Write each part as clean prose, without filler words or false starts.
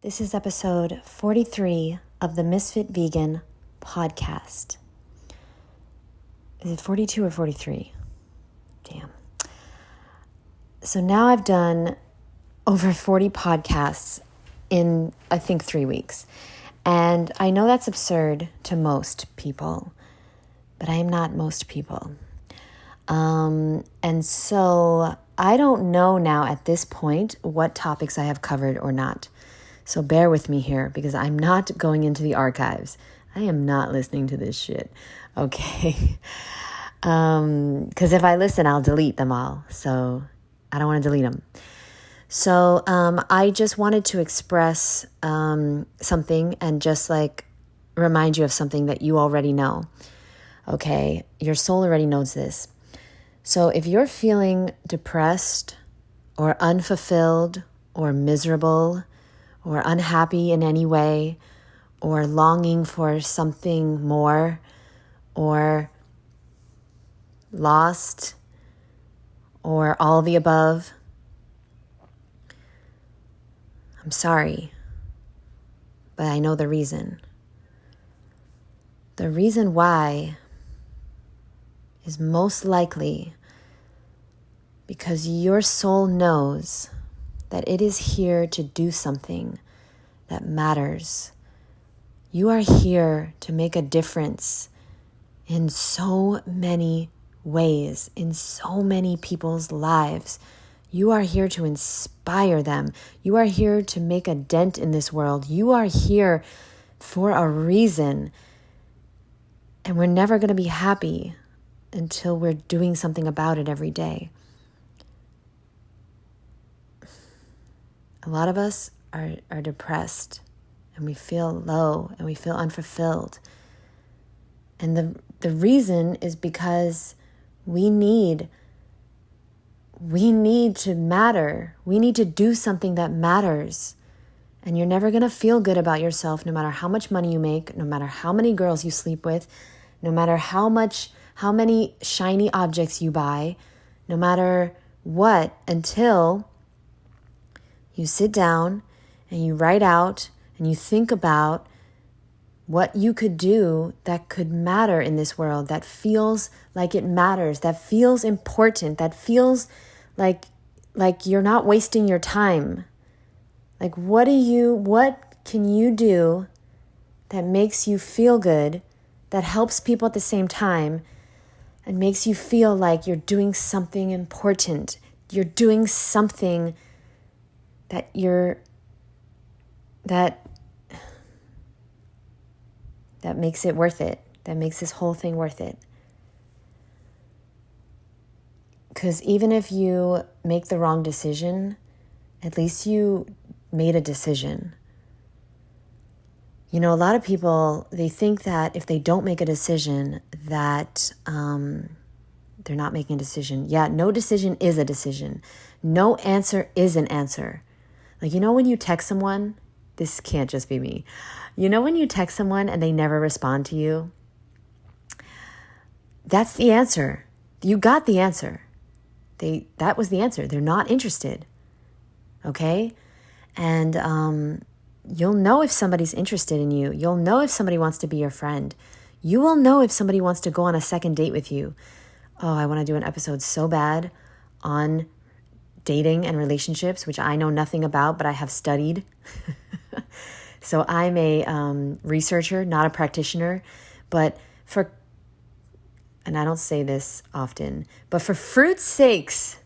This is episode 43 of the Ms.FitVegan podcast. Is it 42 or 43? Damn. So now I've done over 40 podcasts in, I think, 3 weeks. And I know that's absurd to most people, but I am not most people. And so I don't know now at this point what topics I have covered or not. So bear with me here because I'm not going into the archives. I am not listening to this shit. Okay. Because if I listen, I'll delete them all. So I don't want to delete them. So I just wanted to express something and just like remind you of something that you already know. Okay. Your soul already knows this. So if you're feeling depressed or unfulfilled or miserable or unhappy in any way, or longing for something more, or lost, or all the above, I'm sorry, but I know the reason. The reason why is most likely because your soul knows that it is here to do something that matters. You are here to make a difference in so many ways, in so many people's lives. You are here to inspire them. You are here to make a dent in this world. You are here for a reason. And we're never going to be happy until we're doing something about it every day. A lot of us are depressed and we feel low and we feel unfulfilled. And the reason is because we need to matter. We need to do something that matters. And you're never going to feel good about yourself no matter how much money you make, no matter how many girls you sleep with, no matter how many shiny objects you buy, no matter what, until you sit down and you write out and you think about what you could do that could matter in this world, that feels like it matters, that feels important, that feels like you're not wasting your time. Like what can you do that makes you feel good, that helps people at the same time, and makes you feel like you're doing something important. You're doing something that makes it worth it, that makes this whole thing worth it. Because even if you make the wrong decision, at least you made a decision. You know, a lot of people, they think that if they don't make a decision, that they're not making a decision. Yeah, no decision is a decision. No answer is an answer. Like, you know, when you text someone, this can't just be me. You know, when you text someone and they never respond to you, that's the answer. You got the answer. That was the answer. They're not interested. Okay? And you'll know if somebody's interested in you. You'll know if somebody wants to be your friend. You will know if somebody wants to go on a second date with you. Oh, I want to do an episode so bad on dating and relationships, which I know nothing about, but I have studied. So I'm a researcher, not a practitioner, and I don't say this often, but for fruit's sakes,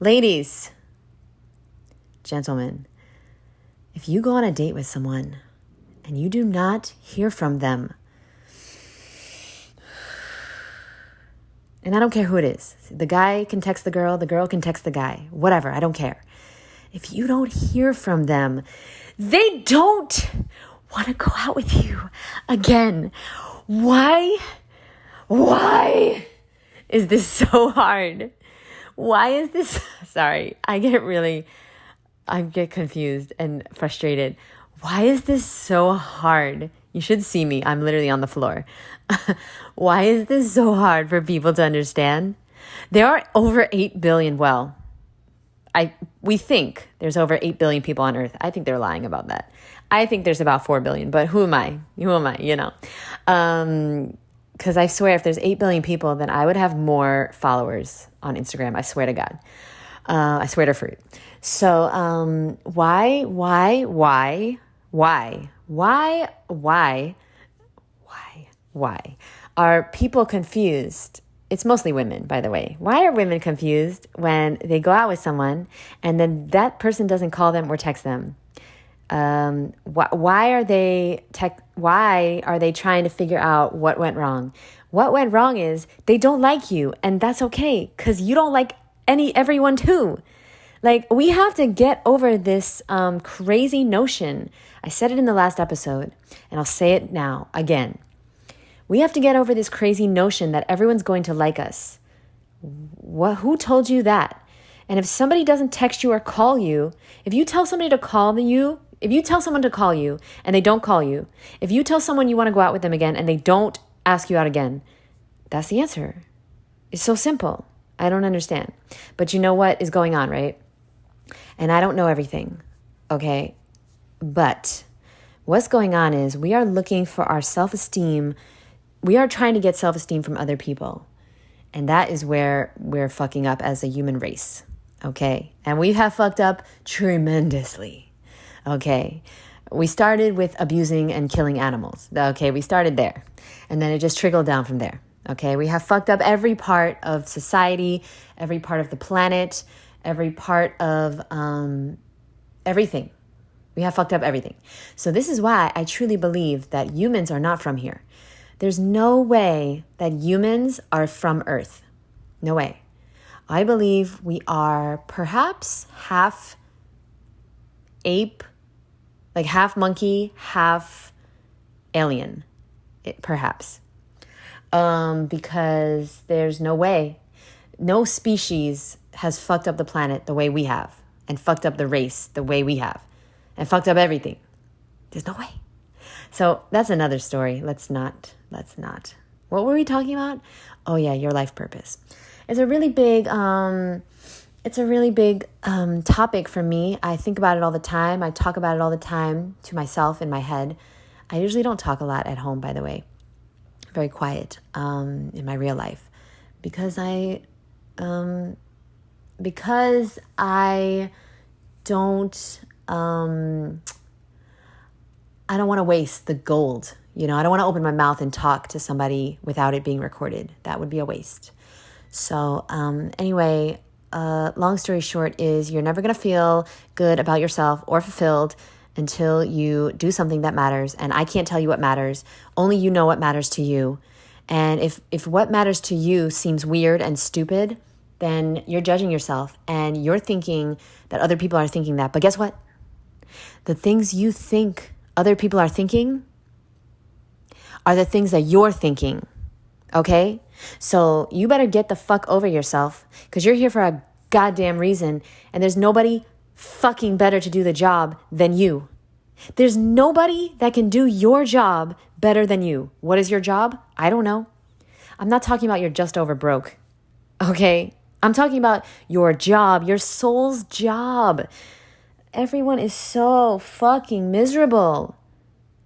ladies, gentlemen, if you go on a date with someone and you do not hear from them, and I don't care who it is. The guy can text the girl can text the guy, whatever, I don't care. If you don't hear from them, they don't want to go out with you again. Why is this so hard? Why is this? Sorry, I get confused and frustrated. Why is this so hard? You should see me. I'm literally on the floor. Why is this so hard for people to understand? There are over 8 billion, well, we think there's over 8 billion people on Earth. I think they're lying about that. I think there's about 4 billion, but who am I? Because I swear if there's 8 billion people, then I would have more followers on Instagram. I swear to God. I swear to fruit. So why are people confused? It's mostly women, by the way. Why are women confused when they go out with someone and then that person doesn't call them or text them? Why are they trying to figure out what went wrong? What went wrong is they don't like you, and that's okay because you don't like everyone too. Like, we have to get over this crazy notion. I said it in the last episode, and I'll say it now again. We have to get over this crazy notion that everyone's going to like us. Who told you that? And if somebody doesn't text you or call you, if you tell somebody to call you, if you tell someone to call you and they don't call you, if you tell someone you want to go out with them again and they don't ask you out again, that's the answer. It's so simple. I don't understand. But you know what is going on, right? And I don't know everything, okay? But what's going on is we are looking for our self-esteem. We are trying to get self-esteem from other people. And that is where we're fucking up as a human race, okay? And we have fucked up tremendously, okay? We started with abusing and killing animals, okay? We started there. And then it just trickled down from there, okay? We have fucked up every part of society, every part of the planet, every part of everything. We have fucked up everything. So this is why I truly believe that humans are not from here. There's no way that humans are from Earth. No way. I believe we are perhaps half ape, like half monkey, half alien, perhaps. Because there's no way. No species has fucked up the planet the way we have, and fucked up the race the way we have, and fucked up everything. There's no way. So that's another story. Let's not. What were we talking about? Oh yeah, your life purpose. It's a really big topic for me. I think about it all the time. I talk about it all the time to myself in my head. I usually don't talk a lot at home, by the way. Very quiet in my real life because I don't want to waste the gold. I don't want to open my mouth and talk to somebody without it being recorded. That would be a waste. So anyway, long story short is you're never going to feel good about yourself or fulfilled until you do something that matters. And I can't tell you what matters. Only you know what matters to you. And if what matters to you seems weird and stupid, then you're judging yourself and you're thinking that other people are thinking that. But guess what? The things you think other people are thinking are the things that you're thinking, okay? So you better get the fuck over yourself because you're here for a goddamn reason and there's nobody fucking better to do the job than you. There's nobody that can do your job better than you. What is your job? I don't know. I'm not talking about you're just over broke, okay? I'm talking about your job, your soul's job. Everyone is so fucking miserable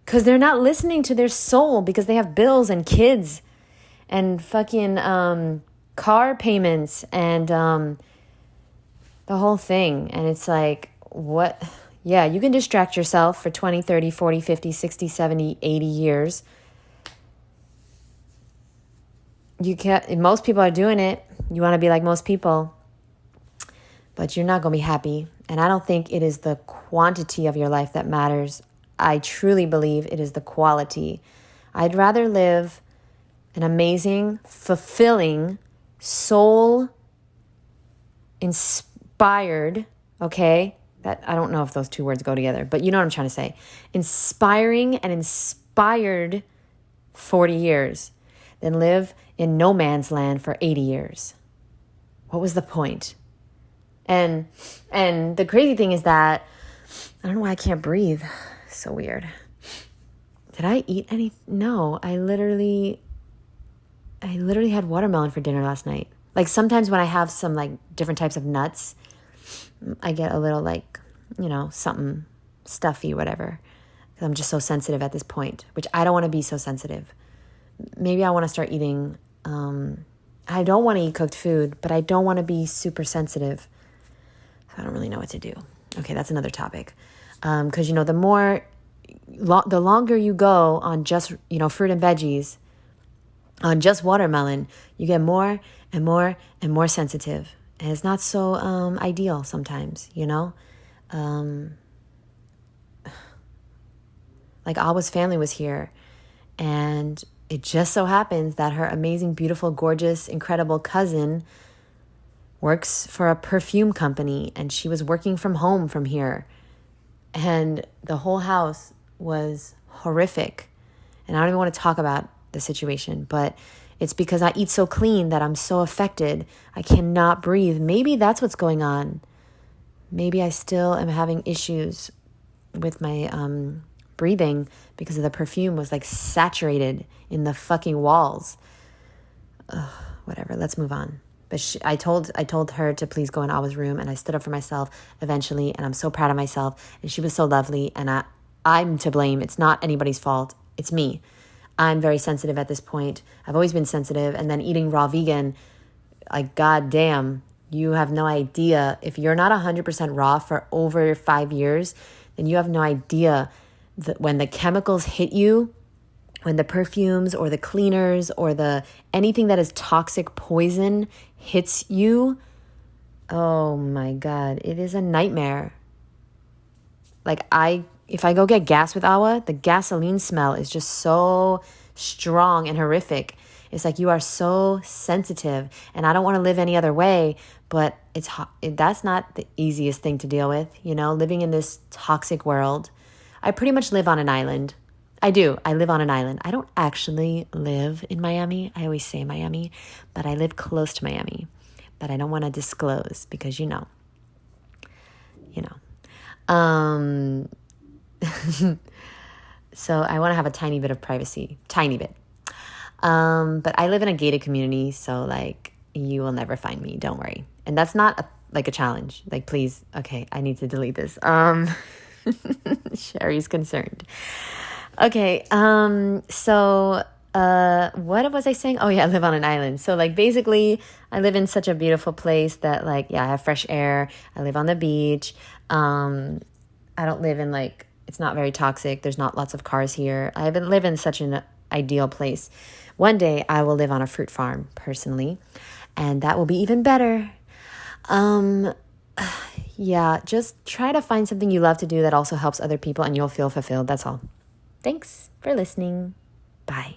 because they're not listening to their soul because they have bills and kids and fucking car payments and the whole thing. And it's like, what? Yeah, you can distract yourself for 20, 30, 40, 50, 60, 70, 80 years. You can't, most people are doing it. You want to be like most people, but you're not going to be happy. And I don't think it is the quantity of your life that matters. I truly believe it is the quality. I'd rather live an amazing, fulfilling, soul-inspired, okay? That I don't know if those two words go together, but you know what I'm trying to say. Inspiring and inspired 40 years than live in no man's land for 80 years. What was the point? And the crazy thing is that I don't know why I can't breathe. So weird. Did I eat any? No, I literally had watermelon for dinner last night. Like sometimes when I have some like different types of nuts, I get a little like, something stuffy, whatever. 'Cause I'm just so sensitive at this point, which I don't want to be so sensitive. Maybe I want to start eating, I don't want to eat cooked food, but I don't want to be super sensitive. So I don't really know what to do. Okay, that's another topic. Because, the longer you go on just, fruit and veggies, on just watermelon, you get more and more and more sensitive. And it's not so ideal sometimes, Like Awa's family was here, and it just so happens that her amazing, beautiful, gorgeous, incredible cousin works for a perfume company, and she was working from home from here. And the whole house was horrific. And I don't even want to talk about the situation, but it's because I eat so clean that I'm so affected. I cannot breathe. Maybe that's what's going on. Maybe I still am having issues with my breathing because of the perfume was like saturated in the fucking walls. Ugh, whatever, let's move on. But I told her to please go in Awa's room, and I stood up for myself eventually, and I'm so proud of myself, and she was so lovely, and I'm to blame. It's not anybody's fault. It's me. I'm very sensitive at this point. I've always been sensitive, and then eating raw vegan, like, goddamn, you have no idea. If you're not 100% raw for over 5 years, then you have no idea that when the chemicals hit you, when the perfumes or the cleaners or anything that is toxic poison hits you, oh my God, it is a nightmare. Like if I go get gas with Awa, the gasoline smell is just so strong and horrific. It's like you are so sensitive, and I don't want to live any other way, but that's not the easiest thing to deal with, living in this toxic world. I pretty much live on an island. I do. I live on an island. I don't actually live in Miami. I always say Miami, but I live close to Miami. But I don't want to disclose because So I want to have a tiny bit of privacy. Tiny bit. But I live in a gated community, so like you will never find me. Don't worry. And that's not a challenge. Like, please. Okay, I need to delete this. Sherry's concerned. Okay, so what was I saying? Oh yeah, I live on an island. So like basically I live in such a beautiful place that I have fresh air. I live on the beach. I don't live in it's not very toxic. There's not lots of cars here. I haven't lived in such an ideal place. One day I will live on a fruit farm personally, and that will be even better. Yeah, just try to find something you love to do that also helps other people, and you'll feel fulfilled. That's all. Thanks for listening. Bye.